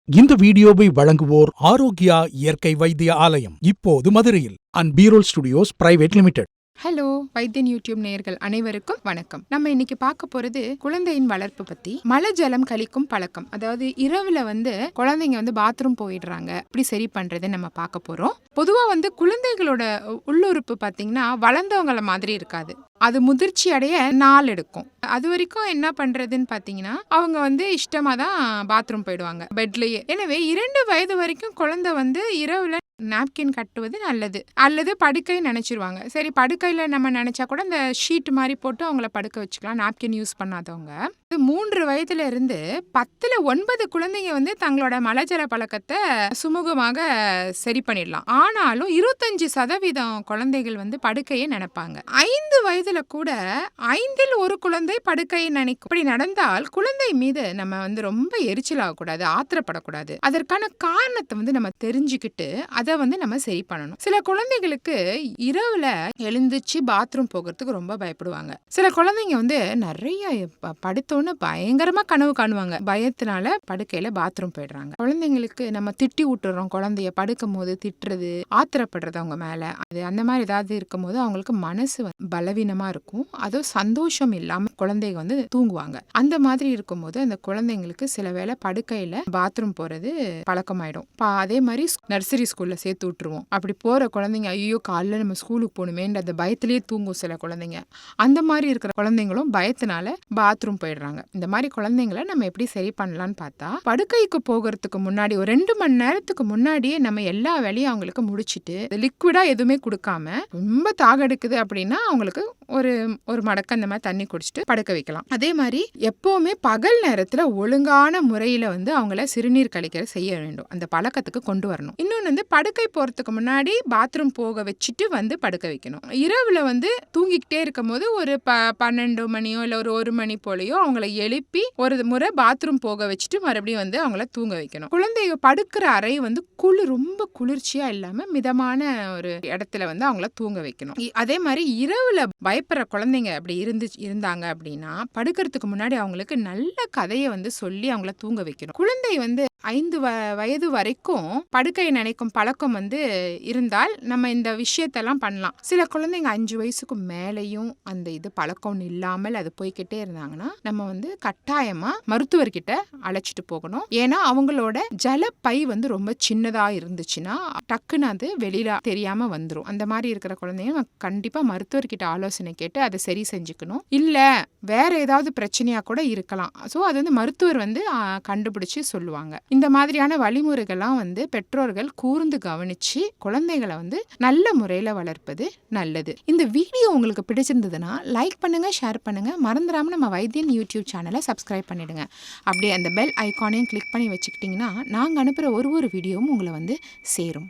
இந்த வீடியோவை வழங்குவோர் ஆரோக்கியா இயற்கை வைத்திய ஆலயம், இப்போது மதுரையில் அண்ட் பீரோல் studios private limited. Hello Vaithiyan YouTube நேயர்கள் அனைவருக்கும் வணக்கம். நம்ம இன்னைக்கு பார்க்க போறது குழந்தையின் வளர்ப்பு பத்தி. மல ஜலம் கழிக்கும் பழக்கம், அதாவது இரவுல குழந்தைங்க பாத்ரூம் போயிடுறாங்க, இப்படி சரி பண்றதை நம்ம பார்க்க போறோம். பொதுவா குழந்தைகளோட உள்ளுறுப்பு பாத்தீங்கன்னா வளர்ந்தவங்கள மாதிரி இருக்காது. அது முதிர்ச்சி அடைய நாள் எடுக்கும். அது வரைக்கும் என்ன பண்றதுன்னு பாத்தீங்கன்னா அவங்க இஷ்டமா தான் பாத்ரூம் போயிடுவாங்க பெட்லயே. எனவே 2 வயது வரைக்கும் குழந்தை இரவுல நாப்கின் கட்டுவது நல்லது. அல்லது படுக்கை நினைச்சிருவாங்க. சரி, படுக்கையில நம்ம நினைச்சா கூட இந்த ஷீட் மாதிரி போட்டு அவங்கள படுக்க வச்சுக்கலாம், நாப்கின் யூஸ் பண்ணாதவங்க. 3 வயதுல இருந்து 10ல் 9 குழந்தைங்க தங்களோட மலஜல பழக்கத்தை சுமூகமாக சரி பண்ணிடலாம். ஆனாலும் 25% குழந்தைகள் படுக்கையை நினைப்பாங்க. 5 வயதுல கூட 5ல் 1 குழந்தை படுக்கையை நினைக்கும். இப்படி நடந்தால் குழந்தை மீது நம்ம ரொம்ப எரிச்சல் ஆகக்கூடாது, ஆத்திரப்படக்கூடாது. அதற்கான காரணத்தை நம்ம தெரிஞ்சுக்கிட்டு அதை நம்ம சரி பண்ணணும். சில குழந்தைகளுக்கு இரவுல எழுந்துச்சு பாத்ரூம் போகிறதுக்கு ரொம்ப பயப்படுவாங்க. சில குழந்தைங்க நிறைய படுத்தோன்னு பயங்கரமா கனவு காணுவாங்க. பயத்தினால படுக்கையில பாத்ரூம் போயிடுறாங்க. குழந்தைங்களுக்கு நம்ம திட்டி விட்டுறோம். குழந்தைய படுக்கும் போது திட்டுறது, ஆத்திரப்படுறது அவங்க மேல, அது அந்த மாதிரி ஏதாவது இருக்கும் போது அவங்களுக்கு மனசு பலவீனமா இருக்கும். அதுவும் சந்தோஷம் இல்லாம குழந்தைங்க தூங்குவாங்க. அந்த மாதிரி இருக்கும்போது அந்த குழந்தைங்களுக்கு சில வேளை படுக்கையில பாத்ரூம் போறது பழக்கமாயிடும். அதே மாதிரி நர்சரி ஸ்கூல்ல சேர்த்து விட்டுருவோம். அப்படி போற குழந்தைங்க ஐயோ காலைல நம்ம ஸ்கூலுக்கு போகணுமேன்ற அந்த பயத்திலேயே தூங்கும் சில குழந்தைங்க. அந்த மாதிரி இருக்கிற குழந்தைங்களும் பயத்தினால பாத்ரூம் போயிடுறாங்க. இந்த மாதிரி குழந்தைங்களை நம்ம எப்படி சரி பண்ணலாம்னு பார்த்தா, படுக்கைக்கு போகிறதுக்கு முன்னாடி ஒரு 2 மணி நேரத்துக்கு முன்னாடியே நம்ம எல்லா வேலையும் அவங்களுக்கு முடிச்சுட்டு லிக்விடா எதுவுமே கொடுக்காம, ரொம்ப தாக எடுக்குது அப்படின்னா அவங்களுக்கு ஒரு மடக்கு அந்த மாதிரி தண்ணி குடிச்சிட்டு படுக்க வைக்கலாம். அதே மாதிரி எப்பவுமே பகல் நேரத்துல ஒழுங்கான முறையில அவங்கள சிறுநீர் கழிக்கிற செய்ய வேண்டும். அந்த பழக்கத்துக்கு கொண்டு வரணும். இன்னொன்னு படுக்கை போறதுக்கு முன்னாடி பாத்ரூம் போக வச்சுட்டு படுக்க வைக்கணும். இரவுல தூங்கிக்கிட்டே இருக்கும் போது ஒரு 12 மணியோ இல்ல ஒரு 1 மணி போலயோ அவங்கள எழுப்பி ஒரு முறை பாத்ரூம் போக வச்சுட்டு மறுபடியும் அவங்கள தூங்க வைக்கணும். குழந்தைங்க படுக்கிற அறை ரொம்ப குளிர்ச்சியா இல்லாம மிதமான ஒரு இடத்துல அவங்கள தூங்க வைக்கணும். அதே மாதிரி இரவுல பயப்படுற குழந்தைங்க அப்படி இருந்தாங்க அப்படின்னா படுக்கிறதுக்கு முன்னாடி அவங்களுக்கு நல்ல கதையை சொல்லி அவங்கள தூங்க வைக்கணும். குழந்தை 5 வயது வரைக்கும் படுக்கையை நினைக்கும் பழக்கம் இருந்தால் நம்ம இந்த விஷயத்தெல்லாம் பண்ணலாம். சில குழந்தைங்க 5 வயசுக்கு மேலையும் அந்த இது பழக்கம் இல்லாமல் அது போய்கிட்டே இருந்தாங்கன்னா நம்ம கட்டாயமா மருத்துவர்கிட்ட அழைச்சிட்டு போகணும். ஏன்னா அவங்களோட ஜலப்பை ரொம்ப சின்னதா இருந்துச்சுன்னா டக்குன்னு அது வெளியில தெரியாம வந்துடும். அந்த மாதிரி இருக்கிற குழந்தைங்க கண்டிப்பா மருத்துவர்கிட்ட ஆலோசனை கேட்டு அதை சரி செஞ்சுக்கணும். இல்ல வேற ஏதாவது பிரச்சனையா கூட இருக்கலாம். ஸோ அது மருத்துவர் கண்டுபிடிச்சு சொல்லுவாங்க. இந்த மாதிரியான வழிமுறைகள்லாம் பெற்றோர்கள் கூர்ந்து கவனிச்சு குழந்தைகளை நல்ல முறையில வளர்ப்பது நல்லது. இந்த வீடியோ உங்களுக்கு பிடிச்சிருந்ததுன்னா லைக் பண்ணுங்க, ஷேர் பண்ணுங்க. மறந்துடாம நம்ம வைத்தியன் யூடியூப் சேனலை சப்ஸ்கிரைப் பண்ணிடுங்க. அப்படியே அந்த பெல் ஐகானையும் கிளிக் பண்ணி வச்சுக்கிட்டீங்கன்னா நாங்கள் அனுப்புகிற ஒரு வீடியோவும் உங்களை சேரும்.